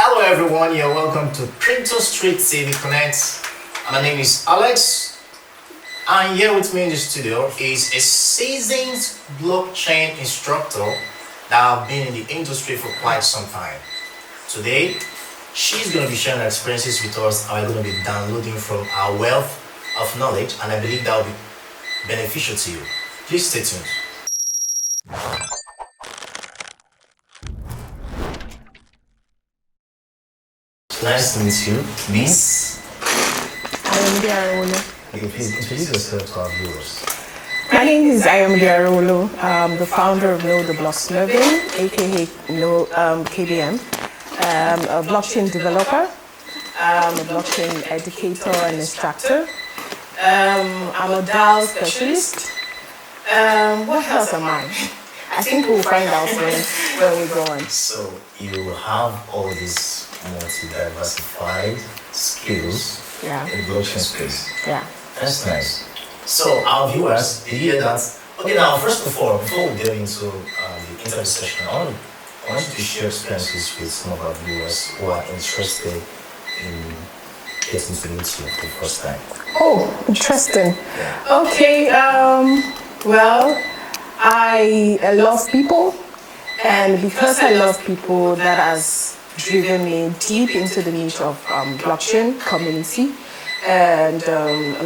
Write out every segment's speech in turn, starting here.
Hello everyone, you're welcome to Crypto Street TV Connect. My name is Alex, and here with me in the studio is a seasoned blockchain instructor that have been in the industry for quite some time. Today, she's going to be sharing her experiences with us, and we're going to be downloading from our wealth of knowledge, and I believe that will be beneficial to you. Please stay tuned. Nice to meet you, Miss. Ayodeji Arowolo. Okay, please introduce yourself to our viewers. My name is Ayodeji Arowolo. I'm the founder of Know the Blocks Living, aka KBM. A blockchain developer, a blockchain educator and instructor. I'm a DAO specialist. What else am I? I think we'll find out when we go on. So you have all these multi-diversified skills in the blockchain space. Yeah. That's nice. So our viewers, did you hear that? Okay, now first of all, before we delve into the interview session, I want you to share experiences with some of our viewers who are interested in getting to meet you for the first time. Oh, interesting. Okay, well, I love people, and because I love people, that has driven me deep into the niche of blockchain community. And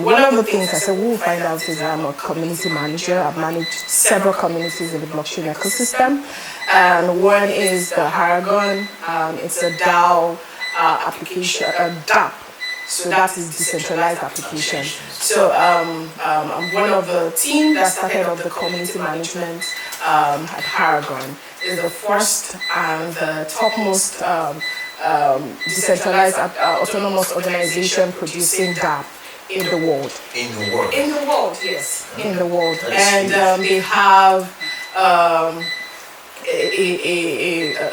one of the things I said we'll find out is I'm a community manager. I've managed several communities in the blockchain ecosystem, and one is the Haragon. It's a DAO application, a DApp. So that is decentralized application. So I'm one of the team that started up the community management at Haragon. It's the first and the topmost decentralized autonomous organization producing DApp in the world. In the world? In the world, yes. In the world. And they have a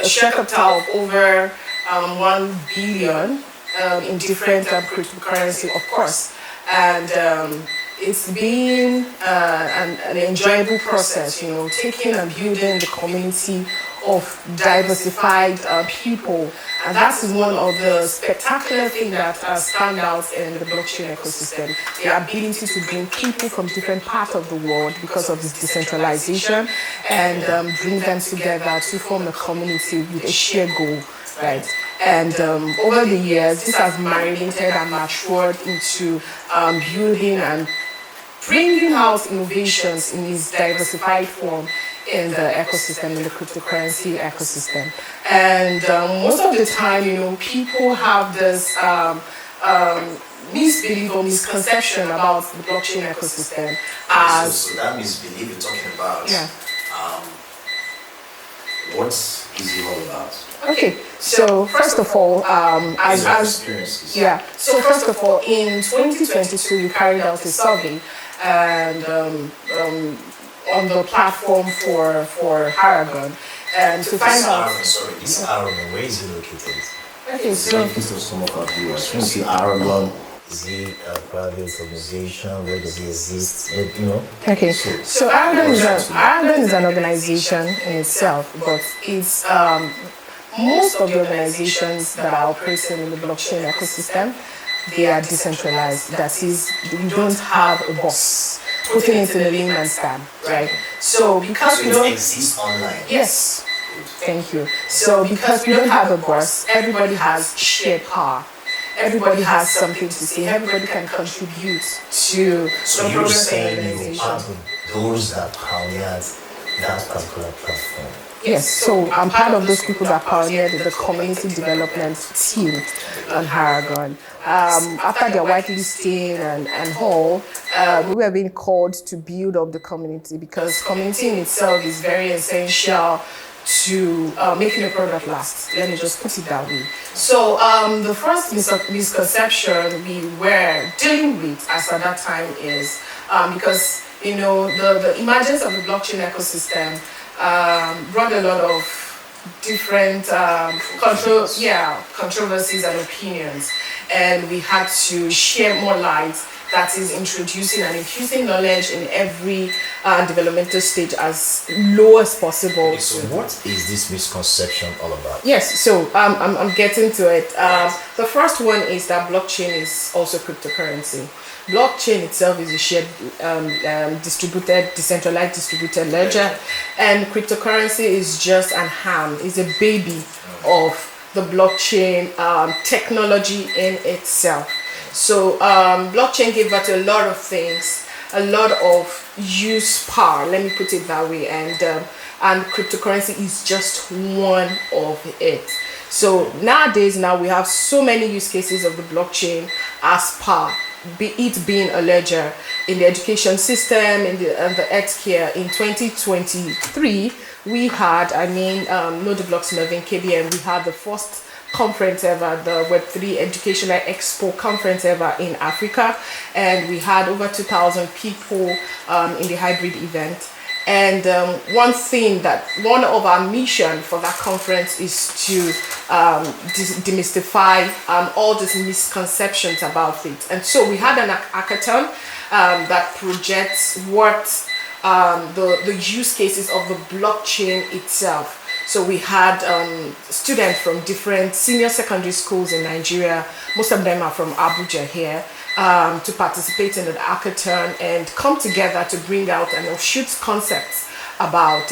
share capital of over 1 billion in different cryptocurrency, of course. And it's been an enjoyable process, you know, taking and building the community of diversified people. And that is one of the spectacular things that stand out in the blockchain ecosystem. The ability to bring people from different parts of the world because of this decentralization and bring them together to form a community with a shared goal, right? And over the years, this has marinated and matured into building and bringing out innovations in this diversified form in the ecosystem, in the cryptocurrency ecosystem. And most of the time, you know, people have this misbelief or misconception about the blockchain ecosystem. So that misbelief you're talking about, what is it all about? Okay, so first of all, so first of all, in 2022, we carried out a survey and on the platform for Haragon, and to find out. This Aragon, where is it located? Okay, so some of our viewers, when you see Aragon, is he a private organization? Where does he exist? You know? Okay, so Aragon is an organization in itself, but it's most of the organizations that are operating in the blockchain ecosystem, they are decentralized. That is, you don't have a boss. Putting it in a layman's term, right? So because we don't exist online. Yes. Thank you. So because we don't have a boss, everybody has shared power. Everybody has something to say. Everybody can contribute to the progress of the organization. You're part of those that pioneered that particular platform. Yes, so I'm part of those people that pioneered the community development team on Haragon. After their whitelisting and all, we were being called to build up the community because community in itself is very essential to making a product last. Let me just put it that way. So the first misconception we were dealing with as at that time is because, you know, the emergence of the blockchain ecosystem brought a lot of different controversies and opinions, and we had to share more light that is introducing and infusing knowledge in every developmental stage as low as possible. Okay, so what is this misconception all about? Yes, so I'm getting to it. The first one is that blockchain is also cryptocurrency. Blockchain itself is a shared, decentralized distributed ledger, and cryptocurrency is just an arm, is a baby of the blockchain technology in itself. So blockchain gave birth to a lot of things, a lot of use power. Let me put it that way, and cryptocurrency is just one of it. So nowadays, now we have so many use cases of the blockchain as power, be it being a ledger in the education system, in the healthcare. In 2023, we had, Know the Blockchain in KBM, we had the first conference ever, the Web3 Educational Expo conference ever in Africa, and we had over 2,000 people in the hybrid event. And one of our mission for that conference is to demystify all these misconceptions about it. And so we had an hackathon that projects what the use cases of the blockchain itself. So we had students from different senior secondary schools in Nigeria. Most of them are from Abuja here, to participate in the hackathon and come together to bring out and shoot concepts about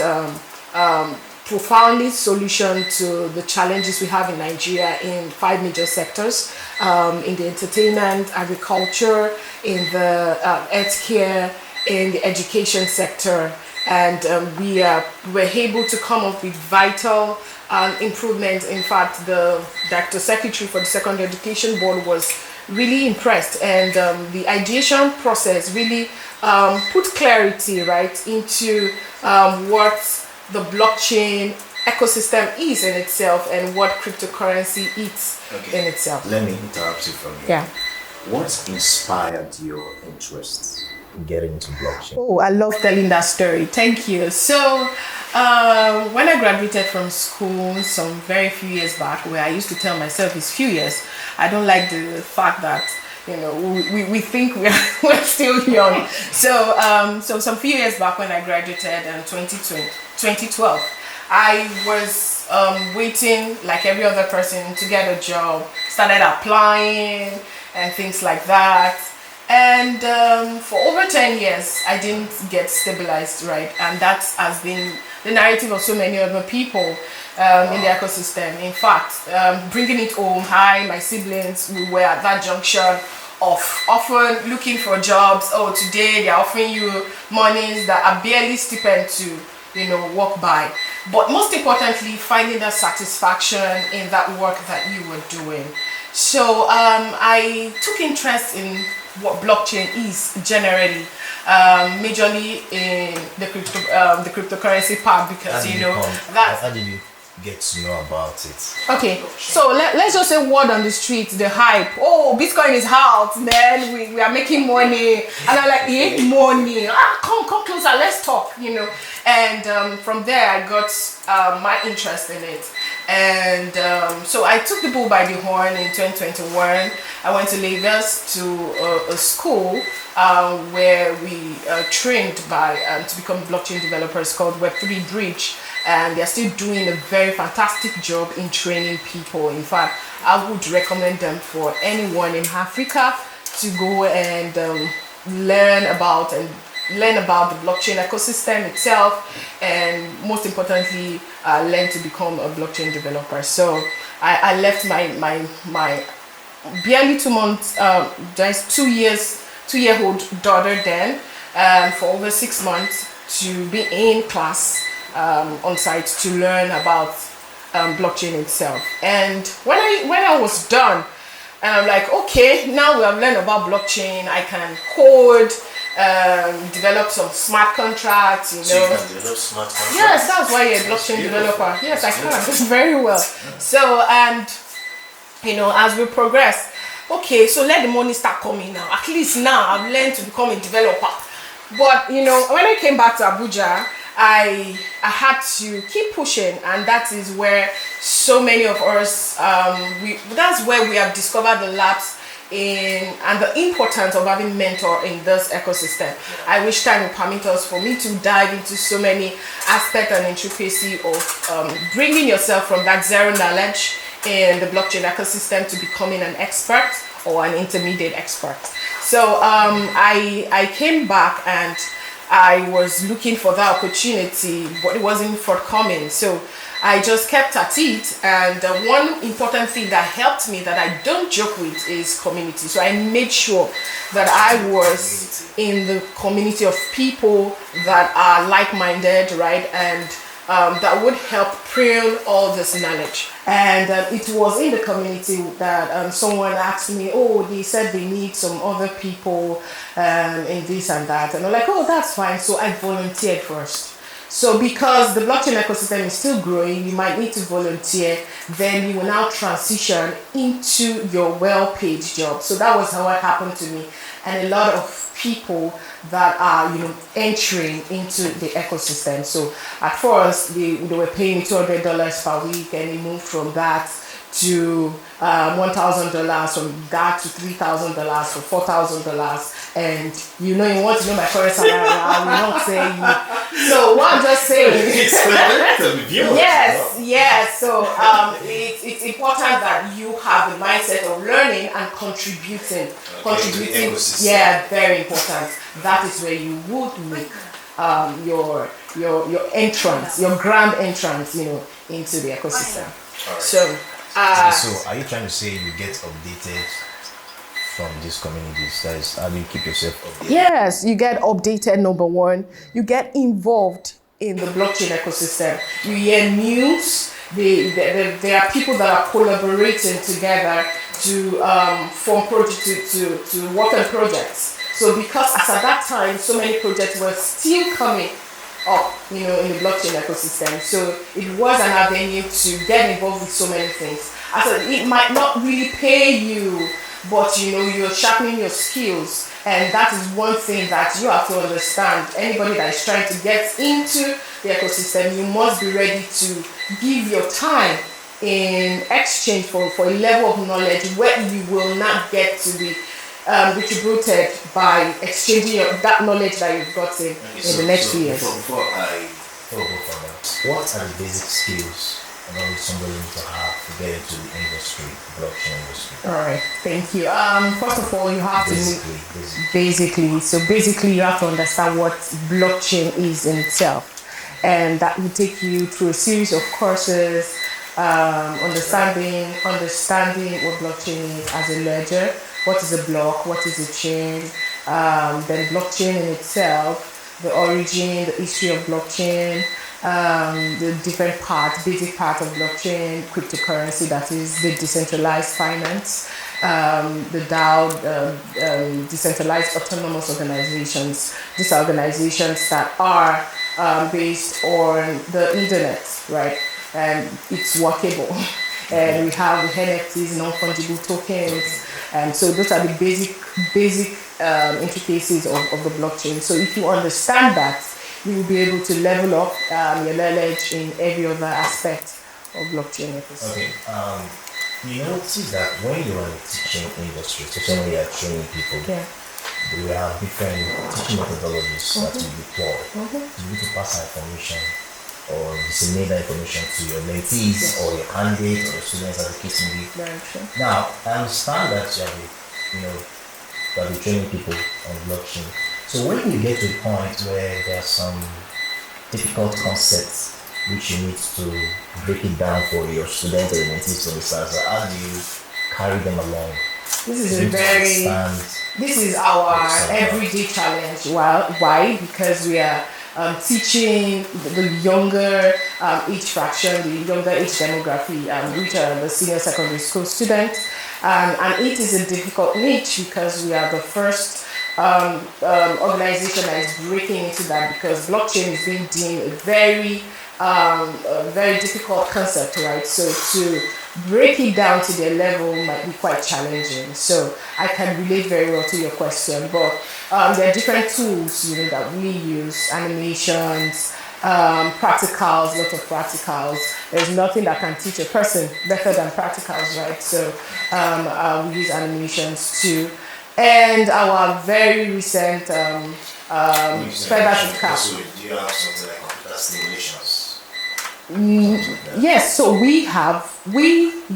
profoundly solution to the challenges we have in Nigeria in 5 major sectors, in the entertainment, agriculture, in the healthcare, in the education sector. And we were able to come up with vital improvements. In fact, the Director Secretary for the Secondary Education Board was really impressed, and the ideation process really put clarity into what the blockchain ecosystem is in itself and what cryptocurrency is in itself. Let me interrupt you from here. Yeah. What inspired your interest in getting into blockchain? Oh, I love telling that story. Thank you. So, when I graduated from school some very few years back, where I used to tell myself it's few years, I don't like the fact that we think we're still young. So some few years back when I graduated in 2012, I was waiting like every other person to get a job, started applying and things like that. And for over 10 years, I didn't get stabilized, right? And that has been the narrative of so many other people in the ecosystem. In fact, bringing it home, my siblings, we were at that junction of often looking for jobs. Oh, today they're offering you monies that are barely stipend to, walk by. But most importantly, finding that satisfaction in that work that you were doing. So I took interest in what blockchain is generally, majorly in the cryptocurrency part, because how did you get to know about it? Okay, so let's just say word on the street, the hype. Oh, Bitcoin is out, man. We are making money, and I'm like, money. Come closer, let's talk. And from there I got my interest in it. And so I took the bull by the horn in 2021. I went to Lagos to a school where we trained to become blockchain developers called Web3 Bridge. And they're still doing a very fantastic job in training people. In fact, I would recommend them for anyone in Africa to go and learn about the blockchain ecosystem itself, and most importantly, learn to become a blockchain developer. So I left my barely 2 months, just 2-year-old daughter then, for over 6 months to be in class on site to learn about blockchain itself. And when I was done, I'm like, okay, now we have learned about blockchain. I can code, develop some smart contracts, So you can develop smart contracts? Yes, that's why you're a blockchain developer. Yes, I can. Very well. So, and as we progress, okay, so let the money start coming now. At least now I've learned to become a developer. But when I came back to Abuja, I had to keep pushing, and that is where so many of us, that's where we have discovered the labs and the importance of having mentor in this ecosystem. I wish time would permit us for me to dive into so many aspects and intricacy of bringing yourself from that zero knowledge in the blockchain ecosystem to becoming an expert or an intermediate expert. So I came back and I was looking for that opportunity, but it wasn't forthcoming. So I just kept at it. And one important thing that helped me that I don't joke with is community. So I made sure that I was in the community of people that are like-minded, right? And that would help prune all this knowledge. And it was in the community that someone asked me, oh, they said they need some other people in this and that. And I'm like, oh, that's fine. So I volunteered first. So because the blockchain ecosystem is still growing, you might need to volunteer, then you will now transition into your well-paid job. So that was how it happened to me. And a lot of people that are, entering into the ecosystem. So at first, they were paying $200 per week, and they moved from that to $1,000, from that to $3,000, to $4,000. And you want to know my current salary, I will not say you. So what I'm just saying. Yes. So it's important that you have the mindset of learning and contributing. Yeah, very important. That is where you would make your entrance, your grand entrance, into the ecosystem. Right. So are you trying to say you get updated from these communities? That is, how do you keep yourself updated? Yes, you get updated, number one. You get involved in the blockchain ecosystem. You hear news. There are people that are collaborating together to form projects, to work on projects. So because as at that time, so many projects were still coming up, in the blockchain ecosystem. So it was an avenue to get involved with so many things. It might not really pay you, but you're sharpening your skills, and that is one thing that you have to understand. Anybody that is trying to get into the ecosystem, you must be ready to give your time in exchange for a level of knowledge where you will not get to be retributed by exchanging that knowledge that you've gotten in the next few years. Before I go further, what are the basic skills somebody needs to have to get into the industry, blockchain industry? All right, thank you. First of all, you have basically you have to understand what blockchain is in itself, and that will take you through a series of courses, understanding what blockchain is as a ledger. What is a block? What is a chain? Then blockchain in itself, the origin, the history of blockchain, the different parts, basic part of blockchain, cryptocurrency, that is the decentralized finance, the DAO, decentralized autonomous organizations. These are organizations that are based on the internet, right? And it's workable. And we have the NFTs, non-fungible tokens. And so those are the basic intricacies of the blockchain. So if you understand that, you will be able to level up your knowledge in every other aspect of blockchain ecosystem. Okay. You notice that when you're in the teaching industry, especially when you're training people, we have different teaching methodologies that you deploy. You need to pass information or disseminate that information to your mentees or your candidates or your students, as the case may be. Very true. Now, I understand that you have been training people on blockchain. So when you get to a point where there are some difficult concepts which you need to break it down for your students or your mentees to understand, so how do you carry them along? This is our everyday challenge. Why? Because we are teaching the younger age fraction, the younger age demography, which are the senior secondary school students. And it is a difficult niche because we are the first organization that is breaking into that, because blockchain is being deemed a very difficult concept, right? So to break it down to their level might be quite challenging. So I can relate very well to your question, but there are different tools that we use, animations, practicals, lot of practicals. There's nothing that can teach a person better than practicals, right? So we use animations too. And our very recent feather to cap. So do you have something like computer simulations? Yes, so we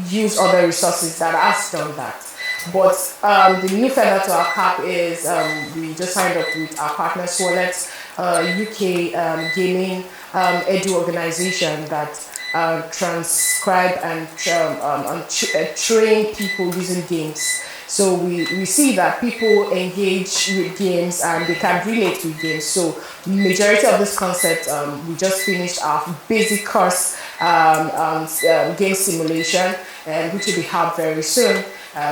use other resources that has done that. But the new feather to our cap is we just signed up with our partner Swallet, UK gaming edu organization that transcribe and train people using games. So we see that people engage with games and they can relate with games. So majority of this concept, we just finished our basic course game simulation, which will be out very soon.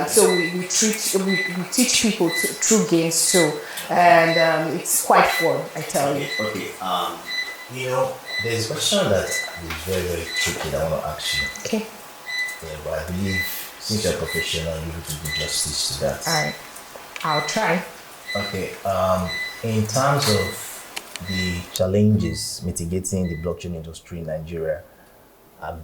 So we teach people through games too, and it's quite fun, I tell you. Okay. There's a question that is very, very tricky that I want to ask you. Okay. Yeah, but I believe since you're a professional, you have to do justice to that. All right. I'll try. Okay. In terms of the challenges mitigating the blockchain industry in Nigeria,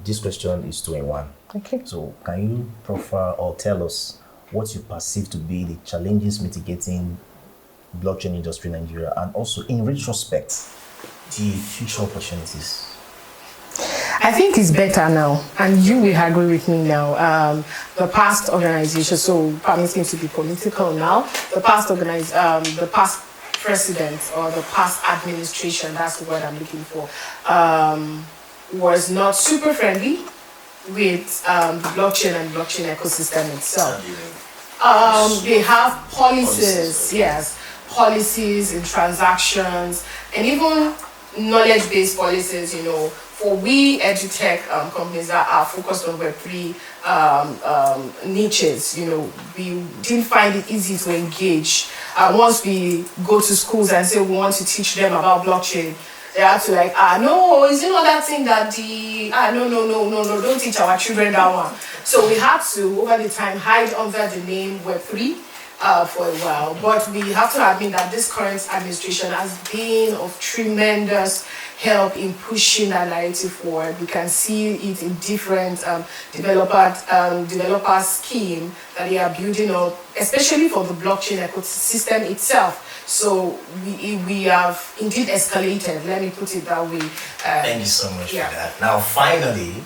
this question is 2 in 1. Okay. So can you profile or tell us what you perceive to be the challenges mitigating blockchain industry in Nigeria, and also in retrospect, the future opportunities? I think it's better now, and you will agree with me now. The past organization, so permit me to be political now. The past the past president or the past administration, that's the word I'm looking for, was not super friendly with the blockchain and blockchain ecosystem itself. They have policies, yes, policies in transactions, and even knowledge-based policies, for we edutech companies that are focused on Web3 niches, we didn't find it easy to engage. Once we go to schools and say we want to teach them about blockchain, they have to no, is it not that thing that no, don't teach our children that one. So we had to, over the time, hide under the name Web3 for a while. But we have to admit that this current administration has been of tremendous help in pushing that narrative forward. We can see it in different developer scheme that they are building up, especially for the blockchain ecosystem itself. So we have indeed escalated, let me put it that way. Thank you so much for that. Now finally,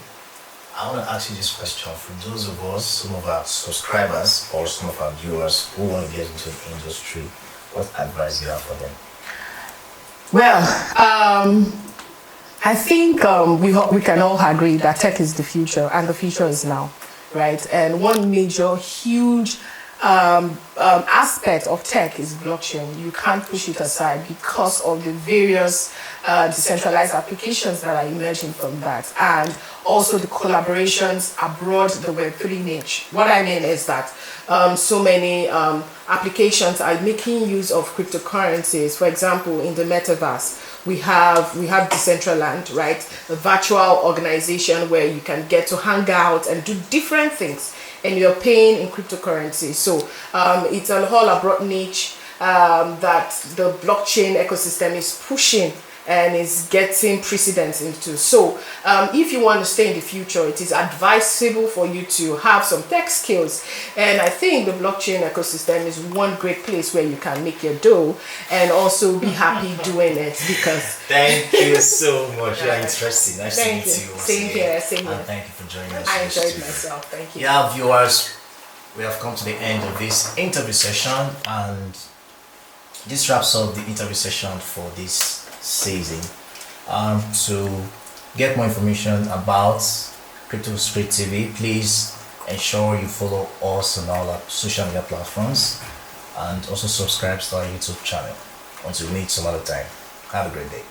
I want to ask you this question for those of us, some of our subscribers or some of our viewers who want to get into the industry. What advice do you have for them? Well, I think we can all agree that tech is the future, and the future is now, right? And one major, huge aspect of tech is blockchain. You can't push it aside because of the various decentralized applications that are emerging from that, and also the collaborations abroad the Web3 niche. What I mean is that so many applications are making use of cryptocurrencies. For example, in the metaverse, we have Decentraland, right? A virtual organization where you can get to hang out and do different things, and you're paying in cryptocurrency. So it's a whole abroad niche that the blockchain ecosystem is pushing and is getting precedence into. So if you want to stay in the future, it is advisable for you to have some tech skills. And I think the blockchain ecosystem is one great place where you can make your dough and also be happy doing it, because... Thank you so much. You're interesting. Nice to meet you. Same here, same here. And thank you for joining us. I enjoyed myself. Thank you. Yeah, viewers, we have come to the end of this interview session, and this wraps up the interview session for this season. To get more information about Crypto Street TV, please ensure you follow us on all our social media platforms and also subscribe to our YouTube channel. Until we meet some other time, have a great day.